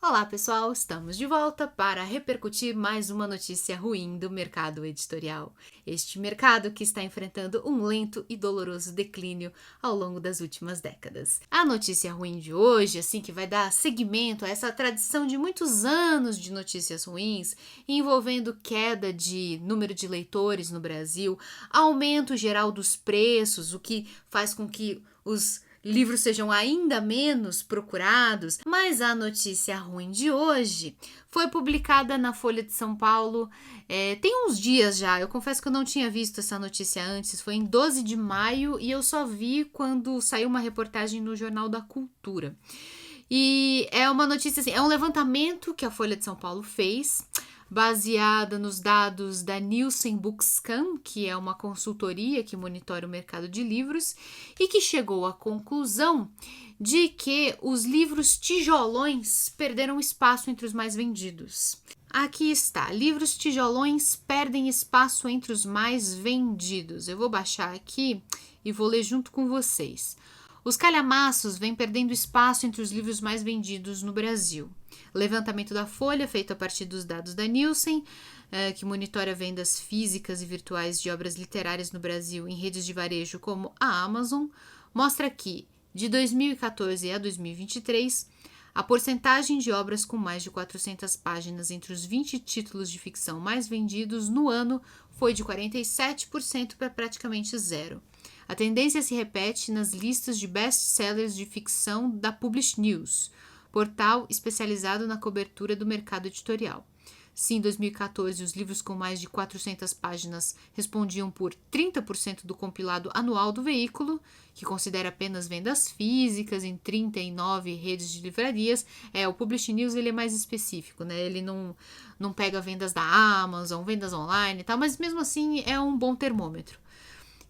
Olá, pessoal! Estamos de volta para repercutir mais uma notícia ruim do mercado editorial. Este mercado que está enfrentando um lento e doloroso declínio ao longo das últimas décadas. A notícia ruim de hoje, assim, que vai dar seguimento a essa tradição de muitos anos de notícias ruins, envolvendo queda de número de leitores no Brasil, aumento geral dos preços, o que faz com que os livros sejam ainda menos procurados, mas a notícia ruim de hoje foi publicada na Folha de São Paulo tem uns dias já. Eu confesso que eu não tinha visto essa notícia antes, foi em 12 de maio e eu só vi quando saiu uma reportagem no Jornal da Cultura. E é uma notícia assim, é um levantamento que a Folha de São Paulo fez, baseada nos dados da Nielsen Bookscan, que é uma consultoria que monitora o mercado de livros, e que chegou à conclusão de que os livros tijolões perderam espaço entre os mais vendidos. Aqui está, livros tijolões perdem espaço entre os mais vendidos. Eu vou baixar aqui e vou ler junto com vocês. Os calhamaços vêm perdendo espaço entre os livros mais vendidos no Brasil. Levantamento da Folha, feito a partir dos dados da Nielsen, que monitora vendas físicas e virtuais de obras literárias no Brasil em redes de varejo como a Amazon, mostra que, de 2014 a 2023, a porcentagem de obras com mais de 400 páginas entre os 20 títulos de ficção mais vendidos no ano foi de 47% para praticamente zero. A tendência se repete nas listas de best-sellers de ficção da Publish News, portal especializado na cobertura do mercado editorial. Se em 2014 os livros com mais de 400 páginas respondiam por 30% do compilado anual do veículo, que considera apenas vendas físicas em 39 redes de livrarias, o Publish News ele é mais específico, né? Ele não pega vendas da Amazon, vendas online e tal, mas mesmo assim é um bom termômetro.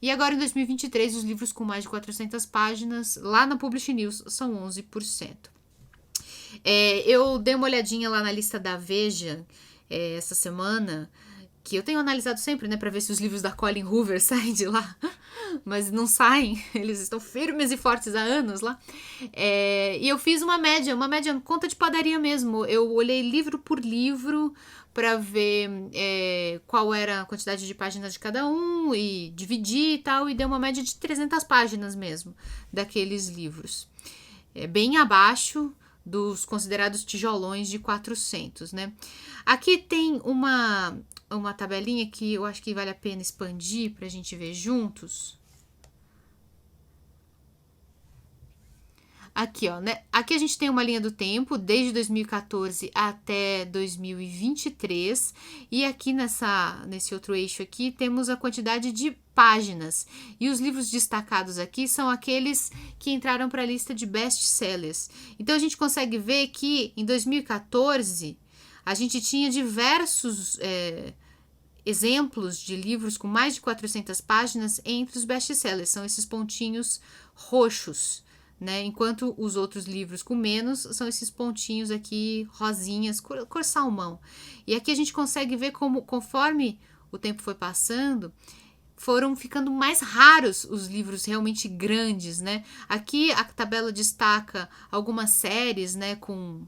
E agora, em 2023, os livros com mais de 400 páginas, lá na Publish News, são 11%. Eu dei uma olhadinha lá na lista da Veja essa semana, que eu tenho analisado sempre, né, para ver se os livros da Colleen Hoover saem de lá, mas não saem, eles estão firmes e fortes há anos lá. E eu fiz uma média conta de padaria mesmo. Eu olhei livro por livro para ver qual era a quantidade de páginas de cada um e dividir e tal, e deu uma média de 300 páginas mesmo daqueles livros. Bem abaixo dos considerados tijolões de 400, né? Aqui tem uma tabelinha que eu acho que vale a pena expandir para a gente ver juntos. Aqui, ó, né? Aqui a gente tem uma linha do tempo, desde 2014 até 2023, e aqui nesse outro eixo aqui temos a quantidade de páginas. E os livros destacados aqui são aqueles que entraram para a lista de best-sellers. Então a gente consegue ver que em 2014 a gente tinha diversos exemplos de livros com mais de 400 páginas entre os best-sellers, são esses pontinhos roxos. Né? Enquanto os outros livros com menos são esses pontinhos aqui rosinhas, cor salmão. E aqui a gente consegue ver como, conforme o tempo foi passando, foram ficando mais raros os livros realmente grandes, né? Aqui a tabela destaca algumas séries, né, com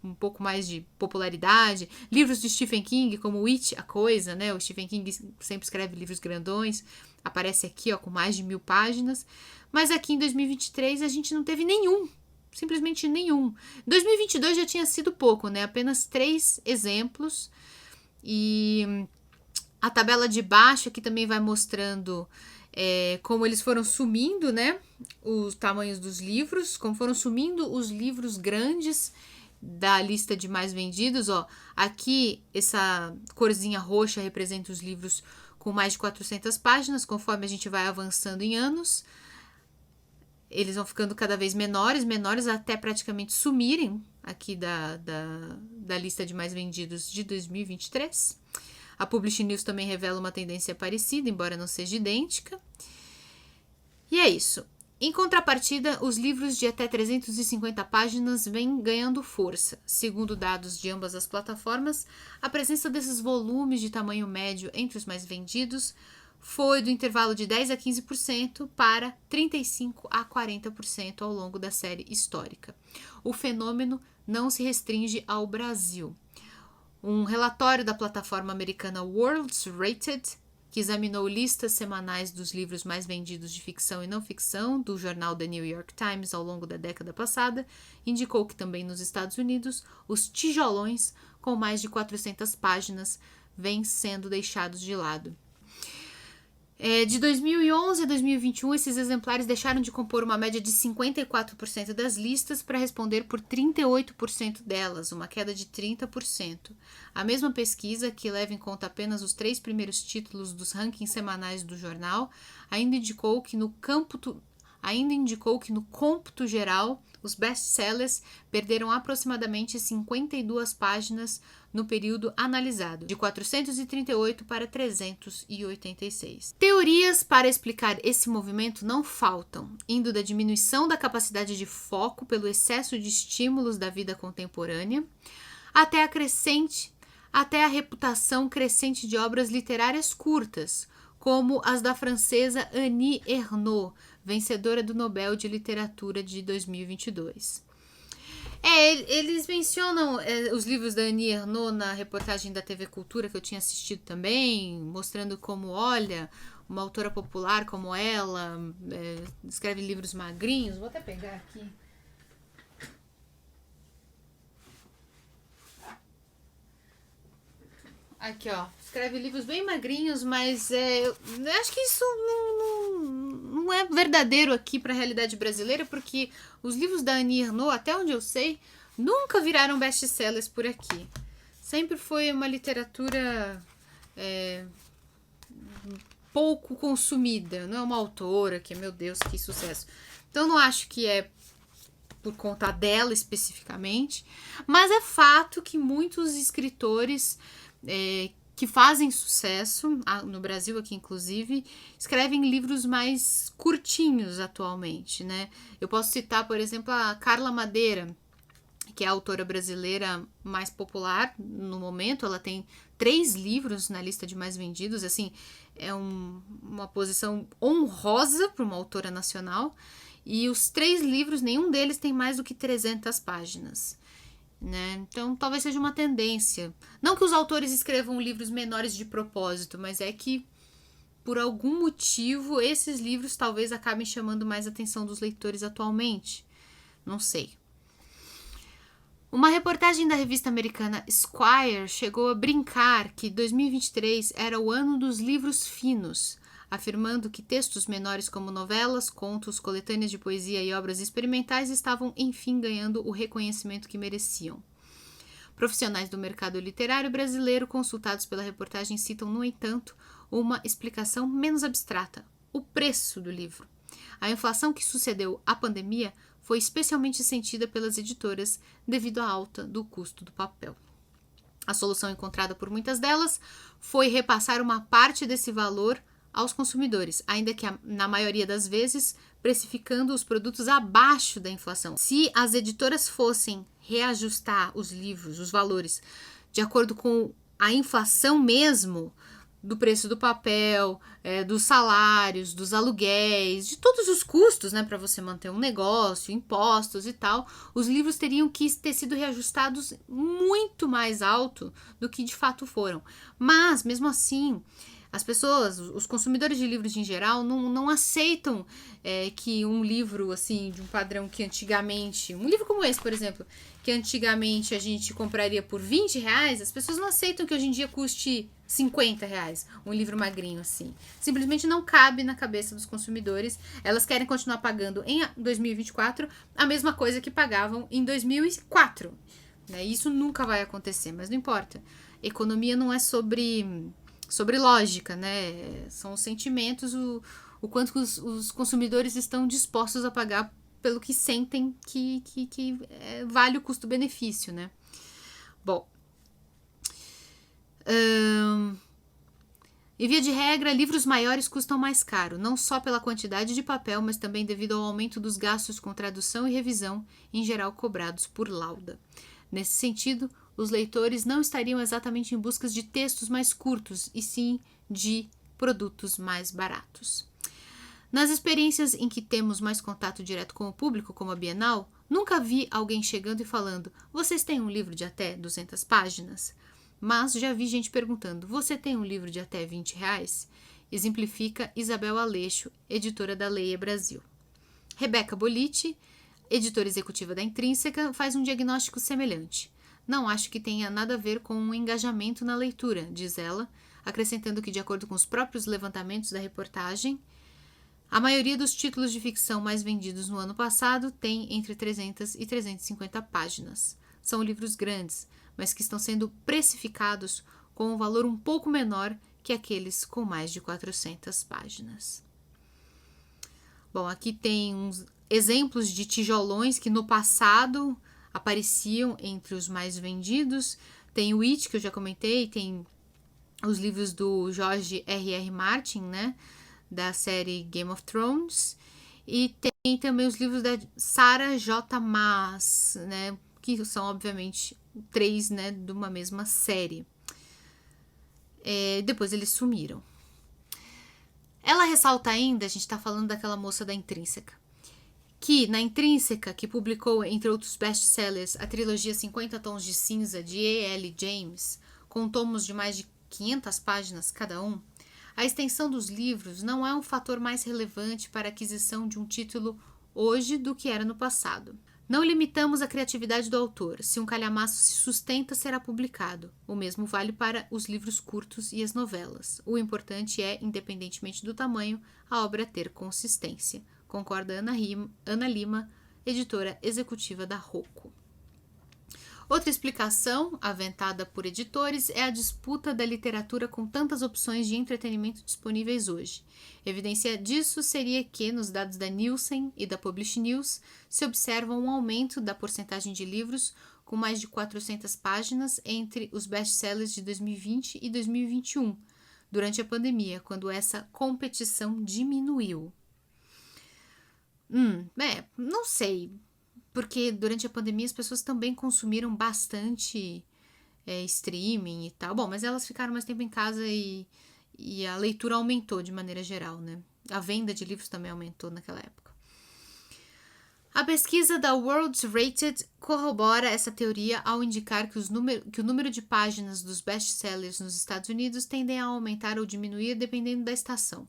um pouco mais de popularidade, livros de Stephen King, como It, a Coisa, né? O Stephen King sempre escreve livros grandões, aparece aqui, ó, com mais de 1000 páginas, mas aqui em 2023 a gente não teve nenhum, simplesmente nenhum. 2022 já tinha sido pouco, né? Apenas 3 exemplos, e a tabela de baixo aqui também vai mostrando como eles foram sumindo, né? Os tamanhos dos livros, como foram sumindo os livros grandes da lista de mais vendidos, ó. Aqui essa corzinha roxa representa os livros com mais de 400 páginas, conforme a gente vai avançando em anos, eles vão ficando cada vez menores até praticamente sumirem aqui da lista de mais vendidos de 2023. A Publish News também revela uma tendência parecida, embora não seja idêntica. E é isso. Em contrapartida, os livros de até 350 páginas vêm ganhando força. Segundo dados de ambas as plataformas, a presença desses volumes de tamanho médio entre os mais vendidos foi do intervalo de 10 a 15% para 35 a 40% ao longo da série histórica. O fenômeno não se restringe ao Brasil. Um relatório da plataforma americana World's Rated, que examinou listas semanais dos livros mais vendidos de ficção e não ficção do jornal The New York Times ao longo da década passada, indicou que também nos Estados Unidos, os tijolões com mais de 400 páginas vêm sendo deixados de lado. De 2011 a 2021, esses exemplares deixaram de compor uma média de 54% das listas para responder por 38% delas, uma queda de 30%. A mesma pesquisa, que leva em conta apenas os 3 primeiros títulos dos rankings semanais do jornal, ainda indicou que no cômputo geral, os best-sellers perderam aproximadamente 52 páginas no período analisado, de 438 para 386. Teorias para explicar esse movimento não faltam, indo da diminuição da capacidade de foco pelo excesso de estímulos da vida contemporânea, até a reputação crescente de obras literárias curtas, como as da francesa Annie Ernaux, vencedora do Nobel de Literatura de 2022. Eles mencionam os livros da Annie Ernaux na reportagem da TV Cultura, que eu tinha assistido também, mostrando como, olha, uma autora popular como ela escreve livros magrinhos. Vou até pegar aqui. Aqui, ó. Escreve livros bem magrinhos, mas eu acho que isso não é verdadeiro aqui para a realidade brasileira, porque os livros da Annie Ernaux, até onde eu sei, nunca viraram best-sellers por aqui. Sempre foi uma literatura pouco consumida. Não é uma autora que, meu Deus, que sucesso. Então, não acho que é por conta dela especificamente, mas é fato que muitos escritores que fazem sucesso, no Brasil aqui inclusive, escrevem livros mais curtinhos atualmente, né? Eu posso citar, por exemplo, a Carla Madeira, que é a autora brasileira mais popular no momento. Ela tem 3 livros na lista de mais vendidos, assim, é uma posição honrosa para uma autora nacional, e os 3 livros, nenhum deles tem mais do que 300 páginas. Né? Então talvez seja uma tendência, não que os autores escrevam livros menores de propósito, mas é que por algum motivo esses livros talvez acabem chamando mais a atenção dos leitores atualmente, não sei. Uma reportagem da revista americana Esquire chegou a brincar que 2023 era o ano dos livros finos, afirmando que textos menores como novelas, contos, coletâneas de poesia e obras experimentais estavam, enfim, ganhando o reconhecimento que mereciam. Profissionais do mercado literário brasileiro consultados pela reportagem citam, no entanto, uma explicação menos abstrata: o preço do livro. A inflação que sucedeu à pandemia foi especialmente sentida pelas editoras devido à alta do custo do papel. A solução encontrada por muitas delas foi repassar uma parte desse valor aos consumidores, ainda que na maioria das vezes precificando os produtos abaixo da inflação. Se as editoras fossem reajustar os livros, os valores, de acordo com a inflação mesmo, do preço do papel, dos salários, dos aluguéis, de todos os custos, né, para você manter um negócio, impostos e tal, os livros teriam que ter sido reajustados muito mais alto do que de fato foram. Mas, mesmo assim, as pessoas, os consumidores de livros em geral, não aceitam que um livro assim de um padrão que antigamente, um livro como esse, por exemplo, que antigamente a gente compraria por R$20, as pessoas não aceitam que hoje em dia custe R$50, um livro magrinho assim. Simplesmente não cabe na cabeça dos consumidores. Elas querem continuar pagando em 2024 a mesma coisa que pagavam em 2004. Isso nunca vai acontecer, mas não importa. Economia não é sobre lógica, né? São os sentimentos, o quanto os consumidores estão dispostos a pagar pelo que sentem que vale o custo-benefício, né? Bom, em via de regra, livros maiores custam mais caro, não só pela quantidade de papel, mas também devido ao aumento dos gastos com tradução e revisão, em geral cobrados por lauda. Nesse sentido, os leitores não estariam exatamente em busca de textos mais curtos, e sim de produtos mais baratos. Nas experiências em que temos mais contato direto com o público, como a Bienal, nunca vi alguém chegando e falando: vocês têm um livro de até 200 páginas? Mas já vi gente perguntando: você tem um livro de até R$20? Exemplifica Isabel Aleixo, editora da Leia Brasil. Rebeca Boliti, editora executiva da Intrínseca, faz um diagnóstico semelhante. Não acho que tenha nada a ver com um engajamento na leitura, diz ela, acrescentando que, de acordo com os próprios levantamentos da reportagem, a maioria dos títulos de ficção mais vendidos no ano passado tem entre 300 e 350 páginas. São livros grandes, mas que estão sendo precificados com um valor um pouco menor que aqueles com mais de 400 páginas. Bom, aqui tem uns exemplos de tijolões que no passado apareciam entre os mais vendidos. Tem o It, que eu já comentei, tem os livros do George R.R. Martin, né, da série Game of Thrones, e tem também os livros da Sarah J. Maas, né, que são obviamente 3, né, de uma mesma série. Depois eles sumiram. Ela ressalta ainda, a gente está falando daquela moça da Intrínseca, que na Intrínseca, que publicou, entre outros best-sellers, a trilogia 50 Tons de Cinza, de E.L. James, com tomos de mais de 500 páginas cada um, a extensão dos livros não é um fator mais relevante para a aquisição de um título hoje do que era no passado. Não limitamos a criatividade do autor. Se um calhamaço se sustenta, será publicado. O mesmo vale para os livros curtos e as novelas. O importante é, independentemente do tamanho, a obra ter consistência. Concorda Ana Lima, editora executiva da Rocco. Outra explicação, aventada por editores, é a disputa da literatura com tantas opções de entretenimento disponíveis hoje. Evidência disso seria que, nos dados da Nielsen e da Publish News, se observa um aumento da porcentagem de livros com mais de 400 páginas entre os best-sellers de 2020 e 2021, durante a pandemia, quando essa competição diminuiu. Não sei, porque durante a pandemia as pessoas também consumiram bastante streaming e tal. Bom, mas elas ficaram mais tempo em casa e a leitura aumentou de maneira geral, né? A venda de livros também aumentou naquela época. A pesquisa da World's Rated corrobora essa teoria ao indicar que o número de páginas dos best-sellers nos Estados Unidos tendem a aumentar ou diminuir dependendo da estação.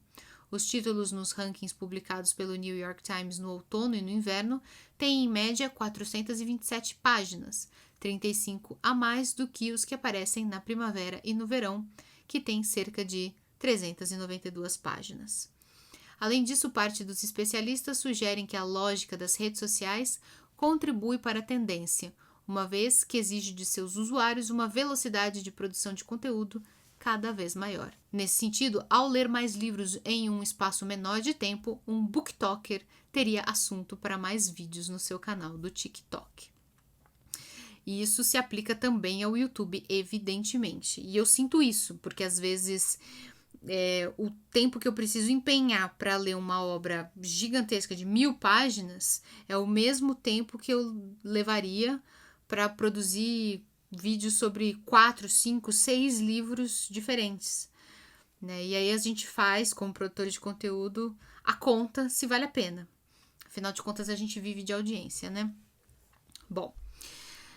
Os títulos nos rankings publicados pelo New York Times no outono e no inverno têm, em média, 427 páginas, 35 a mais do que os que aparecem na primavera e no verão, que têm cerca de 392 páginas. Além disso, parte dos especialistas sugerem que a lógica das redes sociais contribui para a tendência, uma vez que exige de seus usuários uma velocidade de produção de conteúdo cada vez maior. Nesse sentido, ao ler mais livros em um espaço menor de tempo, um booktoker teria assunto para mais vídeos no seu canal do TikTok. E isso se aplica também ao YouTube, evidentemente. E eu sinto isso, porque às vezes o tempo que eu preciso empenhar para ler uma obra gigantesca de 1000 páginas é o mesmo tempo que eu levaria para produzir vídeos sobre 4, 5, 6 livros diferentes, né? E aí a gente faz, como produtor de conteúdo, a conta se vale a pena. Afinal de contas, a gente vive de audiência, né? Bom,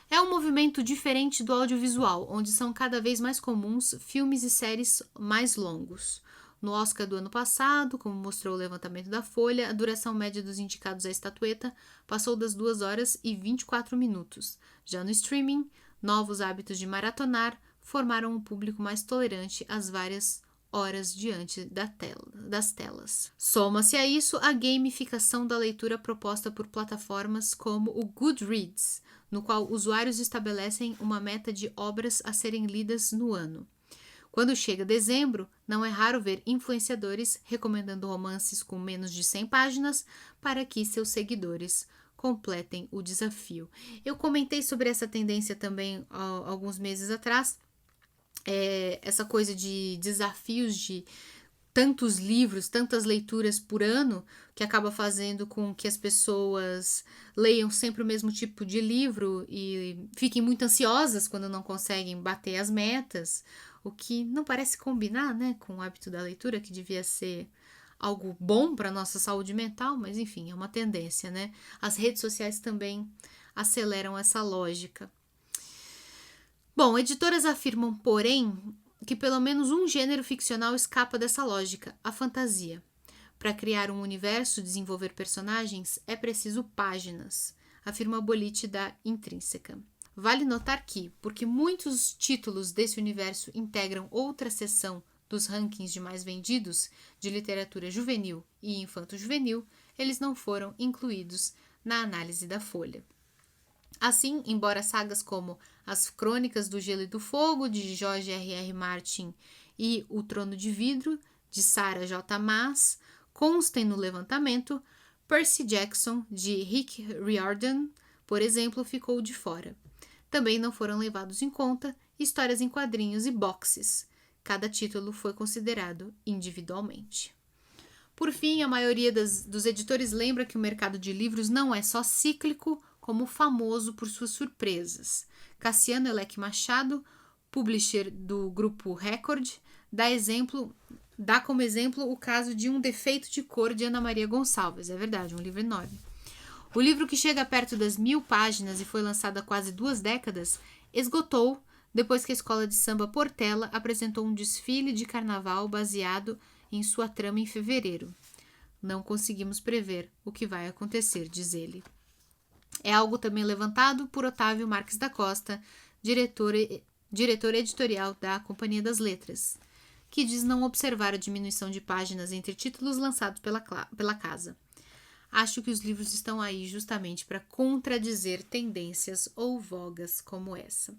é um movimento diferente do audiovisual, onde são cada vez mais comuns filmes e séries mais longos. No Oscar do ano passado, como mostrou o levantamento da Folha, a duração média dos indicados à estatueta passou das 2 horas e 24 minutos. Já no streaming, novos hábitos de maratonar formaram um público mais tolerante às várias horas diante das telas. Soma-se a isso a gamificação da leitura proposta por plataformas como o Goodreads, no qual usuários estabelecem uma meta de obras a serem lidas no ano. Quando chega dezembro, não é raro ver influenciadores recomendando romances com menos de 100 páginas para que seus seguidores completem o desafio. Eu comentei sobre essa tendência também alguns meses atrás, essa coisa de desafios de tantos livros, tantas leituras por ano, que acaba fazendo com que as pessoas leiam sempre o mesmo tipo de livro e fiquem muito ansiosas quando não conseguem bater as metas, o que não parece combinar, né, com o hábito da leitura, que devia ser algo bom para a nossa saúde mental, mas enfim, é uma tendência, né? As redes sociais também aceleram essa lógica. Bom, editoras afirmam, porém, que pelo menos um gênero ficcional escapa dessa lógica, a fantasia. Para criar um universo e desenvolver personagens, é preciso páginas, afirma Bolite da Intrínseca. Vale notar que, porque muitos títulos desse universo integram outra seção dos rankings de mais vendidos de literatura juvenil e infanto-juvenil, eles não foram incluídos na análise da Folha. Assim, embora sagas como As Crônicas do Gelo e do Fogo, de George R.R. Martin, e O Trono de Vidro, de Sarah J. Maas, constem no levantamento, Percy Jackson, de Rick Riordan, por exemplo, ficou de fora. Também não foram levados em conta histórias em quadrinhos e boxes. Cada título foi considerado individualmente. Por fim, a maioria dos editores lembra que o mercado de livros não é só cíclico, como famoso por suas surpresas. Cassiano Elec Machado, publisher do grupo Record, dá como exemplo o caso de Um Defeito de Cor de Ana Maria Gonçalves. É verdade, um livro enorme. O livro, que chega perto das 1000 páginas e foi lançado há quase 2 décadas, esgotou depois que a escola de samba Portela apresentou um desfile de carnaval baseado em sua trama em fevereiro. Não conseguimos prever o que vai acontecer, diz ele. É algo também levantado por Otávio Marques da Costa, diretor editorial da Companhia das Letras, que diz não observar a diminuição de páginas entre títulos lançados pela casa. Acho que os livros estão aí justamente para contradizer tendências ou vogas como essa.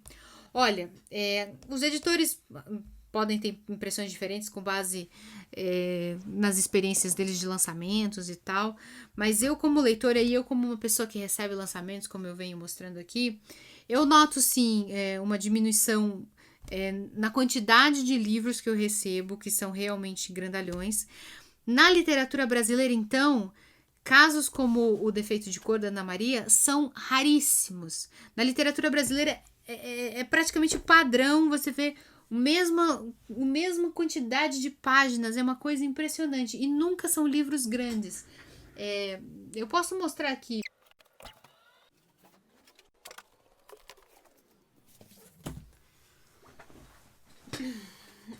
Olha, os editores podem ter impressões diferentes com base nas experiências deles de lançamentos e tal, mas eu como leitora e eu como uma pessoa que recebe lançamentos, como eu venho mostrando aqui, eu noto sim uma diminuição na quantidade de livros que eu recebo, que são realmente grandalhões. Na literatura brasileira, então, casos como O Defeito de Cor da Ana Maria são raríssimos. Na literatura brasileira é praticamente padrão você ver a mesma quantidade de páginas, é uma coisa impressionante. E nunca são livros grandes. Eu posso mostrar aqui.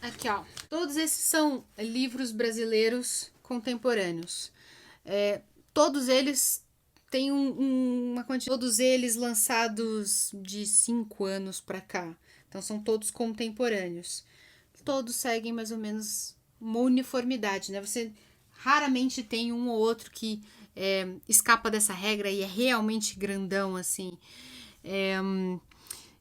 Aqui, ó. Todos esses são livros brasileiros contemporâneos. Todos eles têm uma quantidade. Todos eles lançados de 5 anos para cá. Então são todos contemporâneos. Todos seguem mais ou menos uma uniformidade, né? Você raramente tem um ou outro que escapa dessa regra e é realmente grandão, assim.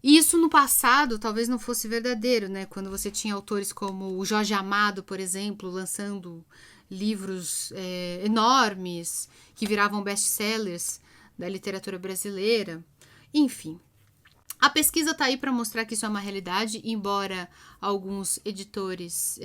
Isso no passado talvez não fosse verdadeiro, né? Quando você tinha autores como o Jorge Amado, por exemplo, lançando livros enormes que viravam best-sellers da literatura brasileira. Enfim, a pesquisa está aí para mostrar que isso é uma realidade, embora alguns editores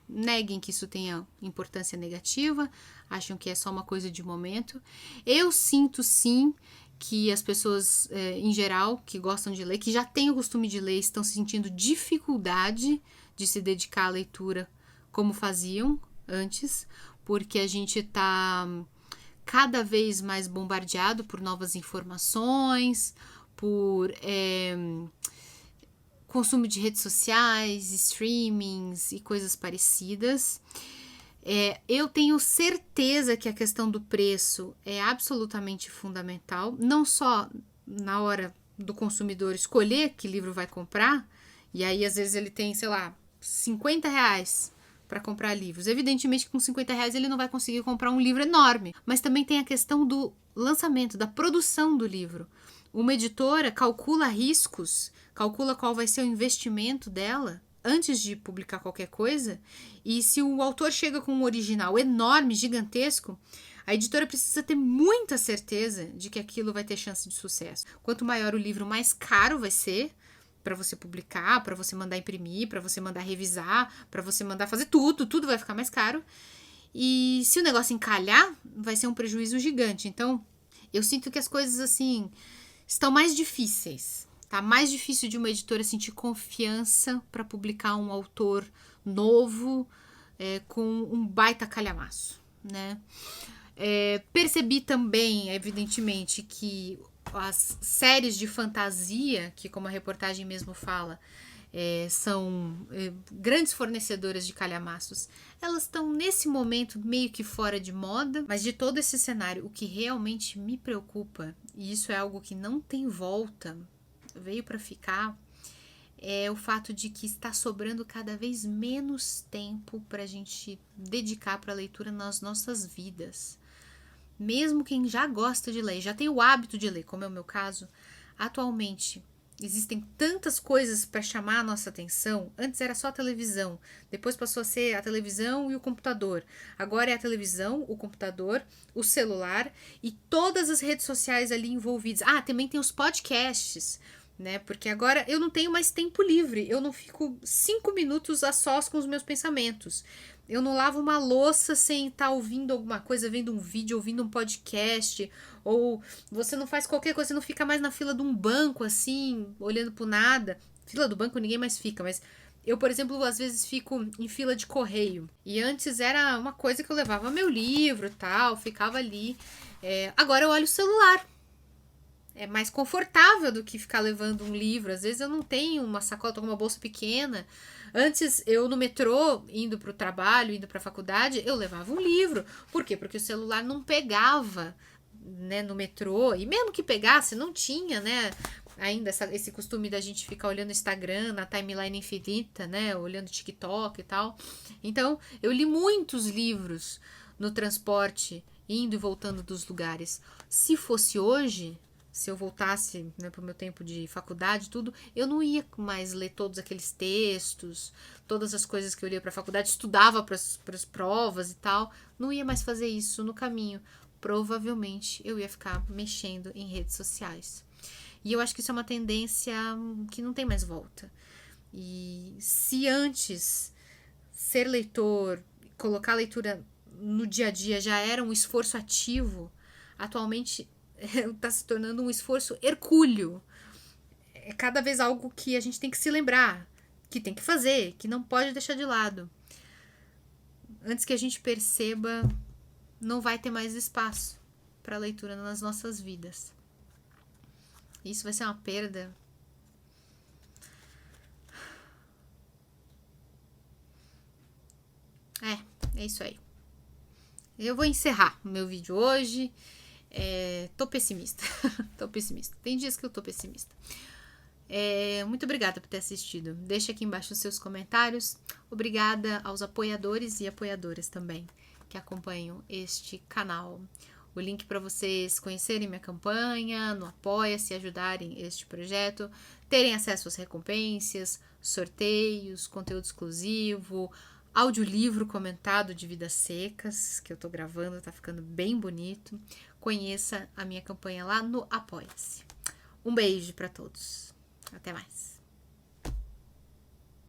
neguem que isso tenha importância negativa, acham que é só uma coisa de momento. Eu sinto sim que as pessoas, em geral, que gostam de ler, que já têm o costume de ler, estão sentindo dificuldade de se dedicar à leitura como faziam antes, porque a gente está cada vez mais bombardeado por novas informações, por consumo de redes sociais, streamings e coisas parecidas. Eu tenho certeza que a questão do preço é absolutamente fundamental, não só na hora do consumidor escolher que livro vai comprar, e aí às vezes ele tem, sei lá, R$50 para comprar livros. Evidentemente que com R$50 ele não vai conseguir comprar um livro enorme, mas também tem a questão do lançamento, da produção do livro. Uma editora calcula riscos, calcula qual vai ser o investimento dela antes de publicar qualquer coisa, e se o autor chega com um original enorme, gigantesco, a editora precisa ter muita certeza de que aquilo vai ter chance de sucesso. Quanto maior o livro, mais caro vai ser para você publicar, para você mandar imprimir, para você mandar revisar, para você mandar fazer tudo vai ficar mais caro. E se o negócio encalhar, vai ser um prejuízo gigante. Então, eu sinto que as coisas assim estão mais difíceis. Tá mais difícil de uma editora sentir confiança para publicar um autor novo com um baita calhamaço, né? Percebi também, evidentemente, que as séries de fantasia, que como a reportagem mesmo fala, são grandes fornecedoras de calhamaços, elas estão nesse momento meio que fora de moda, mas de todo esse cenário, o que realmente me preocupa, e isso é algo que não tem volta, veio para ficar, é o fato de que está sobrando cada vez menos tempo para a gente dedicar para a leitura nas nossas vidas. Mesmo quem já gosta de ler, já tem o hábito de ler, como é o meu caso, atualmente existem tantas coisas para chamar a nossa atenção. Antes era só a televisão, depois passou a ser a televisão e o computador. Agora é a televisão, o computador, o celular e todas as redes sociais ali envolvidas. Também tem os podcasts, né? Porque agora eu não tenho mais tempo livre, eu não fico 5 minutos a sós com os meus pensamentos. Eu não lavo uma louça sem estar ouvindo alguma coisa, vendo um vídeo, ouvindo um podcast, ou você não faz qualquer coisa, você não fica mais na fila de um banco, assim, olhando pro nada. Fila do banco ninguém mais fica, mas eu, por exemplo, às vezes fico em fila de correio. E antes era uma coisa que eu levava meu livro e tal, ficava ali. Agora eu olho o celular. É mais confortável do que ficar levando um livro. Às vezes eu não tenho uma sacola, tô com uma bolsa pequena. Antes, eu no metrô, indo pro trabalho, indo pra faculdade, eu levava um livro. Por quê? Porque o celular não pegava, né, no metrô. E mesmo que pegasse, não tinha, né, ainda esse costume da gente ficar olhando o Instagram, na timeline infinita, né, olhando TikTok e tal. Então, eu li muitos livros no transporte, indo e voltando dos lugares. Se fosse hoje, se eu voltasse, né, para o meu tempo de faculdade, tudo, eu não ia mais ler todos aqueles textos, todas as coisas que eu lia para a faculdade, estudava para as provas e tal, não ia mais fazer isso no caminho. Provavelmente eu ia ficar mexendo em redes sociais. E eu acho que isso é uma tendência que não tem mais volta. E se antes ser leitor, colocar a leitura no dia a dia já era um esforço ativo, atualmente está se tornando um esforço hercúleo. É cada vez algo que a gente tem que se lembrar, que tem que fazer, que não pode deixar de lado. Antes que a gente perceba, não vai ter mais espaço para leitura nas nossas vidas. Isso vai ser uma perda. É isso aí. Eu vou encerrar o meu vídeo hoje. Tô pessimista. Tô pessimista. Tem dias que eu tô pessimista. Muito obrigada por ter assistido. Deixa aqui embaixo os seus comentários. Obrigada aos apoiadores e apoiadoras também que acompanham este canal. O link para vocês conhecerem minha campanha no Apoia-se, ajudarem este projeto, terem acesso às recompensas, sorteios, conteúdo exclusivo, audiolivro comentado de Vidas Secas, que eu tô gravando, tá ficando bem bonito. Conheça a minha campanha lá no Apoia-se. Um beijo para todos. Até mais.